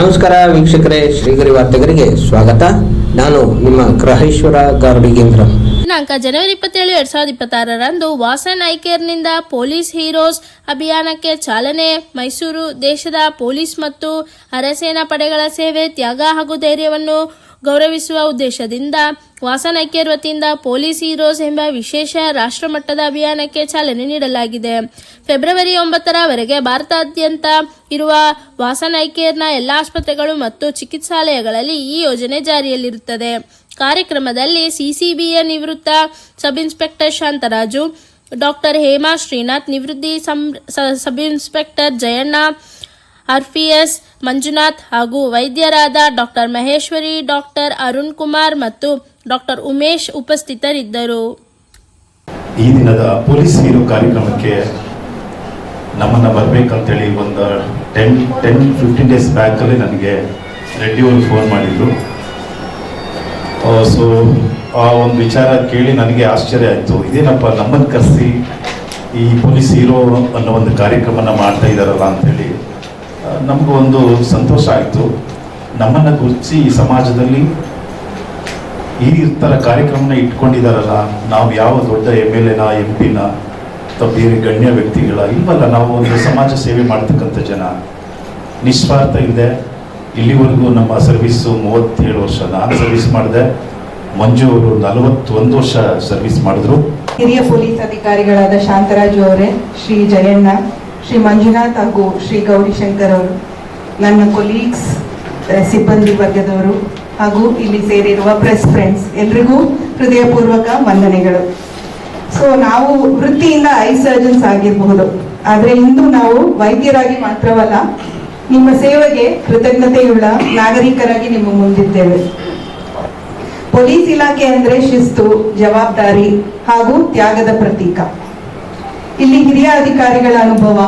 ನಮಸ್ಕಾರ ವೀಕ್ಷಕರೇ, ಶ್ರೀಗರಿ ವಾರ್ತೆಗರಿಗೆ ಸ್ವಾಗತ. ನಾನು ನಿಮ್ಮ ಗ್ರಹೇಶ್ವರ ಗಾರ್ಡಿಗೇಂದ್ರ. ದಿನಾಂಕ ಜನವರಿ 27, 2026ರಂದು ವಾಸನ್ ಐಕೇರ್ನಿಂದ ಪೊಲೀಸ್ ಹೀರೋಸ್ ಅಭಿಯಾನಕ್ಕೆ ಚಾಲನೆ. ಮೈಸೂರು ದೇಶದ ಪೊಲೀಸ್ ಮತ್ತು ಅರೆಸೇನಾ ಪಡೆಗಳ ಸೇವೆ, ತ್ಯಾಗ ಹಾಗೂ ಧೈರ್ಯವನ್ನು ಗೌರವಿಸುವ ಉದ್ದೇಶದಿಂದ ವಾಸನ್ ಐಕೇರ್ ವತಿಯಿಂದ ಪೊಲೀಸ್ ಹೀರೋಸ್ ಎಂಬ ವಿಶೇಷ ರಾಷ್ಟ್ರಮಟ್ಟದ ಅಭಿಯಾನಕ್ಕೆ ಚಾಲನೆ ನೀಡಲಾಗಿದೆ. ಫೆಬ್ರವರಿ 9ರವರೆಗೆ ಭಾರತಾದ್ಯಂತ ಇರುವ ವಾಸನ್ ಐಕೇರ್ನ ಎಲ್ಲ ಆಸ್ಪತ್ರೆಗಳು ಮತ್ತು ಚಿಕಿತ್ಸಾಲಯಗಳಲ್ಲಿ ಈ ಯೋಜನೆ ಜಾರಿಯಲ್ಲಿರುತ್ತದೆ. ಕಾರ್ಯಕ್ರಮದಲ್ಲಿ ಸಿಸಿಬಿಯ ನಿವೃತ್ತ sub inspector Shantaraju, doctor Hema Srinath, ನಿವೃತ್ತಿ ಸಬ್ ಇನ್ಸ್ಪೆಕ್ಟರ್ ಜಯಣ್ಣ, ಆರ್ಪಿಎಸ್ ಮಂಜುನಾಥ್ ಹಾಗೂ ವೈದ್ಯರಾದ ಡಾಕ್ಟರ್ ಮಹೇಶ್ವರಿ, ಡಾಕ್ಟರ್ ಅರುಣ್ ಕುಮಾರ್ ಮತ್ತು ಡಾಕ್ಟರ್ ಉಮೇಶ್ ಉಪಸ್ಥಿತರಿದ್ದರು. ಈ ದಿನದ ಪೊಲೀಸ್ ಹೀರೋ ಕಾರ್ಯಕ್ರಮಕ್ಕೆ ನಮ್ಮನ್ನ ಬರಬೇಕಂತೇಳಿ ಒಂದು 10-15 ಡೇಸ್ ಬ್ಯಾಕಲ್ಲಿ ನನಗೆ ರೆಡ್ಡಿಯವರು ಫೋನ್ ಮಾಡಿದ್ರು. ಸೊ ಆ ಒಂದು ವಿಚಾರ ಕೇಳಿ ನನಗೆ ಆಶ್ಚರ್ಯ ಆಯಿತು. ಇದೇನಪ್ಪ ನಮ್ಮನ್ನು ಕರೆಸಿ ಈ ಪೊಲೀಸ್ ಹೀರೋ ಅನ್ನೋ ಒಂದು ಕಾರ್ಯಕ್ರಮನ ಮಾಡ್ತಾ ಇದ್ದಾರಲ್ಲ ಅಂಥೇಳಿ ನಮಗೂ ಒಂದು ಸಂತೋಷ ಆಯಿತು. ನಮ್ಮನ್ನು ಗುರುತಿಸಿ ಈ ಸಮಾಜದಲ್ಲಿ ಈ ಥರ ಕಾರ್ಯಕ್ರಮನ ಇಟ್ಕೊಂಡಿದ್ದಾರಲ್ಲ, ನಾವು ಯಾವ ದೊಡ್ಡ MLAನ MP ನ ಅಥವಾ ಬೇರೆ ಗಣ್ಯ ವ್ಯಕ್ತಿಗಳ ಇಲ್ವಲ್ಲ, ನಾವು ಒಂದು ಸಮಾಜ ಸೇವೆ ಮಾಡ್ತಕ್ಕಂಥ ಜನ, ನಿಸ್ವಾರ್ಥ ಇಲ್ಲದೆ. ಇಲ್ಲಿವರೆಗೂ ನಮ್ಮ ಸರ್ವಿಸ್ಸು 37 ವರ್ಷ ನಾನು ಸರ್ವಿಸ್ ಮಾಡಿದೆ. ಮಂಜು ಅವರು 41 ವರ್ಷ ಸರ್ವಿಸ್ ಮಾಡಿದ್ರು. ಹಿರಿಯ ಪೊಲೀಸ್ ಅಧಿಕಾರಿಗಳಾದ ಶಾಂತರಾಜು ಅವರೇ, ಶ್ರೀ ಜಯಣ್ಣ, ಶ್ರೀ ಮಂಜುನಾಥ್ ಹಾಗೂ ಶ್ರೀ ಗೌರಿಶಂಕರ್ ಅವರು, ನನ್ನ ಕೊಲೀಗ್ಸ್, ಸಿಬ್ಬಂದಿ ವರ್ಗದವರು ಹಾಗೂ ಇಲ್ಲಿ ಸೇರಿರುವ ಪ್ರೆಸ್ ಫ್ರೆಂಡ್ಸ್ ಎಲ್ರಿಗೂ ಹೃದಯಪೂರ್ವಕ ವಂದನೆಗಳು. ಸೊ ನಾವು ವೃತ್ತಿಯಿಂದ ಐ ಸರ್ಜನ್ಸ್ ಆಗಿರಬಹುದು, ಆದರೆ ಇಂದು ನಾವು ವೈದ್ಯರಾಗಿ ಮಾತ್ರವಲ್ಲ, ನಿಮ್ಮ ಸೇವೆಗೆ ಕೃತಜ್ಞತೆಯುಳ್ಳ ನಾಗರಿಕರಾಗಿ ನಿಮ್ಮ ಮುಂದಿದ್ದೇವೆ. ಪೊಲೀಸ್ ಇಲಾಖೆ ಅಂದ್ರೆ ಶಿಸ್ತು, ಜವಾಬ್ದಾರಿ ಹಾಗೂ ತ್ಯಾಗದ ಪ್ರತೀಕ. ಇಲ್ಲಿ ಹಿರಿಯ ಅಧಿಕಾರಿಗಳ ಅನುಭವ,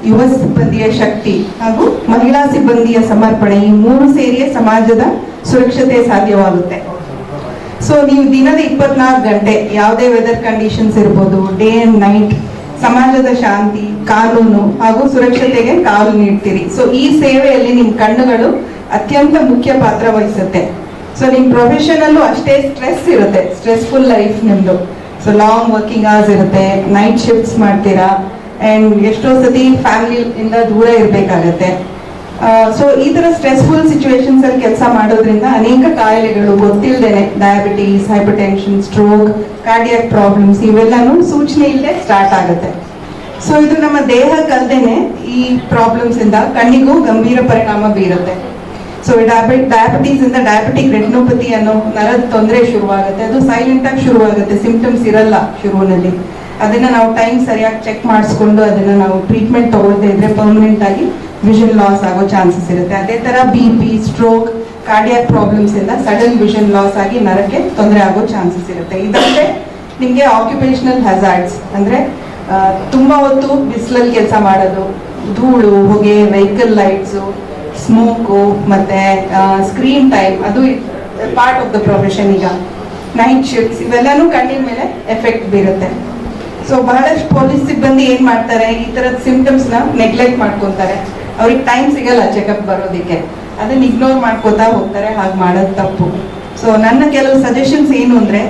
ಯುವ ಸಿಬ್ಬಂದಿಯ ಶಕ್ತಿ ಹಾಗೂ ಮಹಿಳಾ ಸಿಬ್ಬಂದಿಯ ಸಮರ್ಪಣೆ, ಈ ಮೂರು ಸೇರಿಯೇ ಸಮಾಜದ ಸುರಕ್ಷತೆ ಸಾಧ್ಯವಾಗುತ್ತೆ. ಸೊ ನೀವು ದಿನದ 24 ಗಂಟೆ ಯಾವುದೇ ವೆದರ್ ಕಂಡೀಷನ್ಸ್ ಇರ್ಬೋದು, ಡೇ ಅಂಡ್ ನೈಟ್ ಸಮಾಜದ ಶಾಂತಿ, ಕಾನೂನು ಹಾಗೂ ಸುರಕ್ಷತೆಗೆ ಕಾವಲು ನೀಡ್ತೀರಿ. ಸೊ ಈ ಸೇವೆಯಲ್ಲಿ ನಿಮ್ಮ ಕಣ್ಣುಗಳು ಅತ್ಯಂತ ಮುಖ್ಯ ಪಾತ್ರ ವಹಿಸುತ್ತೆ. ಸೊ ನಿಮ್ಮ ಪ್ರೊಫೆಷನ್ ಅಲ್ಲೂ ಅಷ್ಟೇ ಸ್ಟ್ರೆಸ್ ಇರುತ್ತೆ, ಸ್ಟ್ರೆಸ್ಫುಲ್ ಲೈಫ್ ನಿಮ್ದು. ಸೊ ಲಾಂಗ್ ವರ್ಕಿಂಗ್ ಅವರ್ಸ್ ಇರುತ್ತೆ, ನೈಟ್ ಶಿಫ್ಟ್ಸ್ ಮಾಡ್ತೀರಾ, ಅಂಡ್ ಎಷ್ಟೋ ಸತಿ ಫ್ಯಾಮಿಲಿಯಿಂದ ದೂರ ಇರಬೇಕಾಗತ್ತೆ. ಸೊ ಈ ತರ ಸ್ಟ್ರೆಸ್ಫುಲ್ ಸಿಚುವೇಶನ್ಸ್ ಅಲ್ಲಿ ಕೆಲಸ ಮಾಡೋದ್ರಿಂದ ಅನೇಕ ಕಾಯಿಲೆಗಳು ಗೊತ್ತಿಲ್ಲದೇನೆ, diabetes, hypertension, stroke, cardiac problems ಇವೆಲ್ಲಾನು ಸೂಚನೆ ಇಲ್ಲದೆ ಸ್ಟಾರ್ಟ್ ಆಗುತ್ತೆ. ಸೊ ಇದು ನಮ್ಮ ದೇಹಕ್ಕಲ್ದೇನೆ ಈ ಪ್ರಾಬ್ಲಮ್ಸ್ ಇಂದ ಕಣ್ಣಿಗೂ ಗಂಭೀರ ಪರಿಣಾಮ ಬೀರುತ್ತೆ. ಸೊ ಡಯಾಬಿಟೀಸ್ ಇಂದ ಡಯಾಬಿಟಿಕ್ ರೆಟಿನೋಪತಿ ಅನ್ನೋ ನರದ ತೊಂದರೆ ಶುರುವಾಗುತ್ತೆ. ಅದು ಸೈಲೆಂಟ್ ಆಗಿ ಶುರುವಾಗುತ್ತೆ, ಸಿಂಪ್ಟಮ್ಸ್ ಇರಲ್ಲ ಶುರುವಿನಲ್ಲಿ. ಅದನ್ನ ನಾವು ಟೈಮ್ ಸರಿಯಾಗಿ ಚೆಕ್ ಮಾಡಿಸ್ಕೊಂಡು ಅದನ್ನ ನಾವು ಟ್ರೀಟ್ಮೆಂಟ್ ತಗೊಳ್ಳದೆ ಇದ್ರೆ ಪರ್ಮನೆಂಟ್ ಆಗಿ ವಿಷನ್ ಲಾಸ್ ಆಗೋ ಚಾನ್ಸಸ್ ಇರುತ್ತೆ. ಅದೇ ತರ BP, ಸ್ಟ್ರೋಕ್, ಕಾರ್ಡಿಯಾಕ್ ಪ್ರಾಬ್ಲಮ್ಸ್ ಇಂದ ಸಡನ್ ವಿಷನ್ ಲಾಸ್ ಆಗಿ ನರಕ್ಕೆ ತೊಂದರೆ ಆಗೋ ಚಾನ್ಸಸ್ ಇರುತ್ತೆ. ಇದಲ್ಲದೆ ನಿಮ್ಗೆ ಆಕ್ಯುಪೇಷನಲ್ ಹಜಾರ್ಡ್ಸ್ ಅಂದ್ರೆ ತುಂಬಾ ಹೊತ್ತು ಬಿಸಿಲಲ್ಲಿ ಕೆಲಸ ಮಾಡೋದು, ಧೂಳು, ಹೊಗೆ, ವೆಹಿಕಲ್ ಲೈಟ್ಸು, ಸ್ಮೋಕು, ಮತ್ತೆ ಸ್ಕ್ರೀನ್ ಟೈಮ್, ಅದು ಪಾರ್ಟ್ ಆಫ್ ದ ಪ್ರೊಫೆಷನ್. ಈಗ ನೈಟ್ ಶಿಫ್ಟ್ಸ್ ಇವೆಲ್ಲಾನು ಕಣ್ಣಿನ ಮೇಲೆ ಎಫೆಕ್ಟ್ ಬೀರುತ್ತೆ. ಸೊ ಬಹಳಷ್ಟು ಪೊಲೀಸ್ ಸಿಬ್ಬಂದಿ ಏನ್ ಮಾಡ್ತಾರೆ, ಈ ತರದ ಸಿಂಪ್ಟಮ್ಸ್ ನ ನೆಗ್ಲೆಕ್ಟ್ ಮಾಡ್ಕೊಂತಾರೆ. ಅವ್ರಿಗೆ ಟೈಮ್ ಸಿಗಲ್ಲ ಚೆಕಪ್ ಬರೋದಿಕ್ಕೆ, ಅದನ್ನ ಇಗ್ನೋರ್ ಮಾಡ್ಕೋತಾ ಹೋಗ್ತಾರೆ. ಹಾಗೆ ಮಾಡೋದು ತಪ್ಪು. ಸೊ ನನ್ನ ಕೆಲವು ಸಜೆಷನ್ಸ್ ಏನು ಅಂದ್ರೆ,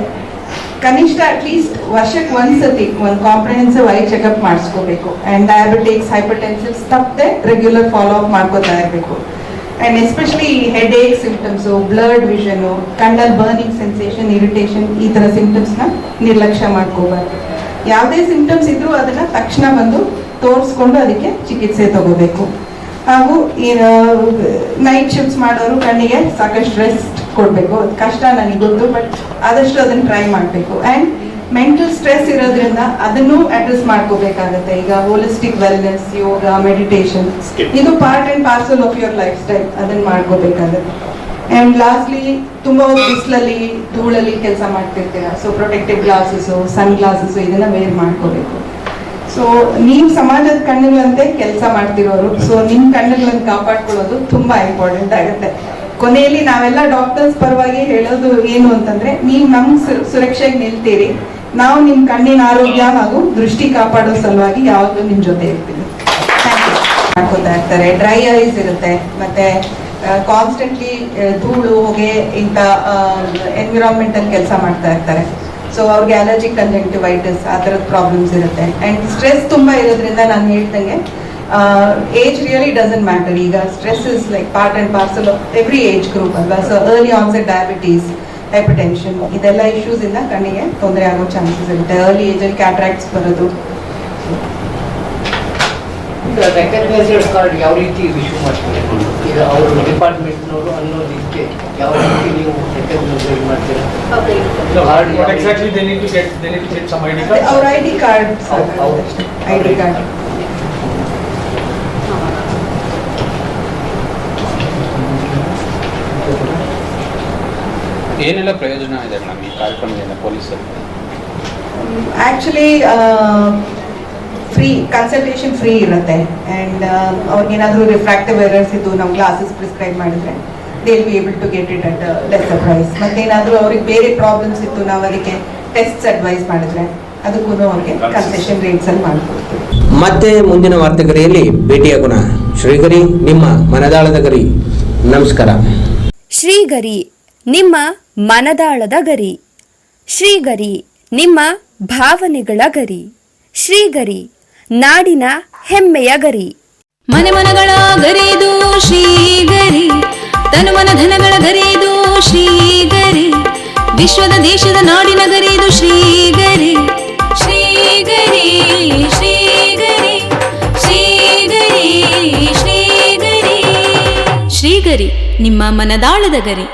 ಕನಿಷ್ಠ ಅಟ್ಲೀಸ್ಟ್ ವರ್ಷಕ್ಕೆ ಒಂದ್ಸತಿ ಒಂದು ಕಾಂಪ್ರಿಹೆನ್ಸಿವ್ ಐ ಚೆಕಪ್ ಮಾಡಿಸ್ಕೋಬೇಕು. ಅಂಡ್ ಡಯಾಬಿಟಿಕ್ಸ್, ಹೈಪರ್ಟೆನ್ಸಿವ್ಸ್ ತಪ್ಪದೆ ರೆಗ್ಯುಲರ್ ಫಾಲೋ ಅಪ್ ಮಾಡ್ಕೋತಾ ಇರಬೇಕು. And especially headache symptoms, blurred vision, ಕಣ್ಣಲ್ಲಿ ಬರ್ನಿಂಗ್ ಸೆನ್ಸೇಷನ್, ಇರಿಟೇಷನ್, ಈ ತರ ಸಿಂಪ್ಟಮ್ಸ್ ನ ನಿರ್ಲಕ್ಷ್ಯ ಮಾಡ್ಕೋಬಾರ್ದು. ಯಾವುದೇ ಸಿಂಪ್ಟಮ್ಸ್ ಇದ್ರೂ ಅದನ್ನ ತಕ್ಷಣ ಬಂದು ತೋರಿಸ್ಕೊಂಡು ಅದಕ್ಕೆ ಚಿಕಿತ್ಸೆ ತಗೋಬೇಕು. ಹಾಗೂ ನೈಟ್ ಶಿಫ್ಟ್ಸ್ ಮಾಡೋರು ಕಣ್ಣಿಗೆ ಸಾಕಷ್ಟು ರೆಸ್ಟ್ ಕೊಡಬೇಕು. ಅದು ಕಷ್ಟ ನನಗೆ ಗೊತ್ತು, ಬಟ್ ಆದಷ್ಟು ಅದನ್ನ ಟ್ರೈ ಮಾಡಬೇಕು. ಅಂಡ್ ಮೆಂಟಲ್ ಸ್ಟ್ರೆಸ್ ಇರೋದ್ರಿಂದ ಅದನ್ನು ಅಡ್ರೆಸ್ ಮಾಡ್ಕೋಬೇಕಾಗತ್ತೆ. ಈಗ ಹೋಲಿಸ್ಟಿಕ್ ವೆಲ್ನೆಸ್, ಯೋಗ, ಮೆಡಿಟೇಷನ್, ಇದು part and parcel of your life style, ಅದನ್ನ ಮಾಡ್ಕೋಬೇಕಾಗತ್ತೆ. ಅಂಡ್ ಲಾಸ್ಟ್ಲಿ ತುಂಬಾ ಬಿಸಿಲಲ್ಲಿ, ಧೂಳಲ್ಲಿ ಕೆಲಸ ಮಾಡ್ತಿರ್ತೀರಾ. ಸೊ ಪ್ರೊಟೆಕ್ಟಿವ್ ಗ್ಲಾಸಸ್, ಸನ್ ಗ್ಲಾಸಸ್ ಇದನ್ನ ವೇರ್ ಮಾಡ್ಕೋಬೇಕು. ಸೊ ನೀವು ಸಮಾಜದ ಕಣ್ಣುಗಳಂತೆ ಕೆಲಸ ಮಾಡ್ತಿರೋರು, ಸೊ ನಿಮ್ ಕಣ್ಣುಗಳನ್ನು ಕಾಪಾಡ್ಕೊಳ್ಳೋದು ತುಂಬಾ ಇಂಪಾರ್ಟೆಂಟ್ ಆಗುತ್ತೆ. ಕೊನೆಯಲ್ಲಿ ನಾವೆಲ್ಲ ಡಾಕ್ಟರ್ಸ್ ಪರವಾಗಿ ಹೇಳೋದು ಏನು ಅಂತಂದ್ರೆ, ನೀವು ನಮ್ ಸುರಕ್ಷೆಗೆ ನಿಲ್ತೀರಿ, ನಾವು ನಿಮ್ ಕಣ್ಣಿನ ಆರೋಗ್ಯ ಹಾಗೂ ದೃಷ್ಟಿ ಕಾಪಾಡೋ ಸಲುವಾಗಿ ಯಾವಾಗಲೂ ನಿಮ್ ಜೊತೆ ಇರ್ತೀವಿ. ಮಾಡ್ಕೋತಾ ಇರ್ತಾರೆ. ಡ್ರೈ ಐಸ್ ಇರುತ್ತೆ, ಮತ್ತೆ ಕಾನ್ಸ್ಟೆಂಟ್ಲಿ ಧೂಳು ಹೊಗೆ ಇಂಥ ಎನ್ವಿರಾನ್ಮೆಂಟಲ್ಲಿ ಕೆಲಸ ಮಾಡ್ತಾ ಇರ್ತಾರೆ. ಸೊ ಅವ್ರಿಗೆ ಅಲರ್ಜಿಕ್ ಕಂಜಂಕ್ಟಿವೈಟಿಸ್ ಆ ಥರದ ಪ್ರಾಬ್ಲಮ್ಸ್ ಇರುತ್ತೆ. ಆ್ಯಂಡ್ ಸ್ಟ್ರೆಸ್ ತುಂಬ ಇರೋದ್ರಿಂದ ನಾನು ಹೇಳ್ದಂಗೆ ಏಜ್ ರಿಯಲಿ ಡಸಂಟ್ ಮ್ಯಾಟರ್. ಈಗ stress is like part and parcel of every age group ಅಲ್ವಾ. So early onset diabetes, hypertension ಇದೆಲ್ಲ ಇಶ್ಯೂಸಿಂದ ಕಣ್ಣಿಗೆ ತೊಂದರೆ ಆಗೋ ಚಾನ್ಸಸ್ ಇರುತ್ತೆ. ಅರ್ಲಿ ಏಜಲ್ಲಿ ಕ್ಯಾಟ್ರಾಕ್ಟ್ಸ್ ಬರೋದು. ರೆಕಗ್ನೈಸ್ಡ್ ಕಾರ್ಡ್ ಯಾವ ರೀತಿ ಇಶ್ಯೂ ಮಾಡ್ತೀರಾ? ಈಗ ಅವರು ಡಿಪಾರ್ಟ್ಮೆಂಟ್ನವರು ಅನ್ನೋದಕ್ಕೆ ಯಾವ ರೀತಿ ನೀವು ರೆಕಗ್ನೈಸ್ ಮಾಡ್ತೀರಾ? What exactly they need to get? They need to get some ID card. ಅವ್ರ I D card, I D card. ಏನೆಲ್ಲ ಪ್ರಯೋಜನ ಇದೆ ಮೇಡಮ್ ಈ ಕಾರ್ಯಕ್ರಮದಿಂದ ಪೊಲೀಸರು? ಆ್ಯಕ್ಚುಲಿ ಫ್ರೀ ಕನ್ಸಲ್ಟೇಷನ್ ಫ್ರೀ ಇರುತ್ತೆ. ಆ್ಯಂಡ್ ಅವ್ರಿಗೇನಾದರೂ ರಿಫ್ರಾಕ್ಟಿವ್ ಎರರ್ಸ್ ಇದ್ದು ನಾವು ಗ್ಲಾಸಸ್ ಪ್ರಿಸ್ಕ್ರೈಬ್ ಮಾಡಿದರೆ they will be able to get it at lesser price. ಮತ್ತೇನಾದರೂ ಅವ್ರಿಗೆ ಬೇರೆ ಪ್ರಾಬ್ಲಮ್ಸ್ ಇತ್ತು ನಾವು ಅದಕ್ಕೆ ಟೆಸ್ಟ್ಸ್ ಅಡ್ವೈಸ್ ಮಾಡಿದ್ರೆ ಅದಕ್ಕೂ ಅವ್ರಿಗೆ ಕನ್ಸೆಷನ್ ರೇಟ್ಸಲ್ಲಿ ಮಾಡಿಕೊಡ್ತೀವಿ. ಮತ್ತೆ ಮುಂದಿನ ವಾರ್ತೆಗರಿಯಲ್ಲಿ ಭೇಟಿಯಾಗೋಣ. ಶ್ರೀಗರಿ, ನಿಮ್ಮ ಮನದಾಳದ ಗರಿ. ನಮಸ್ಕಾರ. ಶ್ರೀಗರಿ, ನಿಮ್ಮ ಮನದಾಳದ ಗರಿ. ಶ್ರೀಗರಿ, ನಿಮ್ಮ ಭಾವನೆಗಳ ಗರಿ. ಶ್ರೀಗರಿ, ನಾಡಿನ ಹೆಮ್ಮೆಯ ಗರಿ. ಮನೆ ಮನಗಳ ಗರಿದು ಶ್ರೀಗರಿ, ತನು ಮನ ಧನಗಳ ಗರಿದು ಶ್ರೀಗರಿ, ವಿಶ್ವದ ದೇಶದ ನಾಡಿನ ಗರಿದು ಶ್ರೀಗರಿ. ಶ್ರೀಗರಿ ಶ್ರೀಗರಿ ಶ್ರೀಗರಿ ಶ್ರೀಗರಿ ಶ್ರೀಗರಿ, ನಿಮ್ಮ ಮನದಾಳದ ಗರಿ.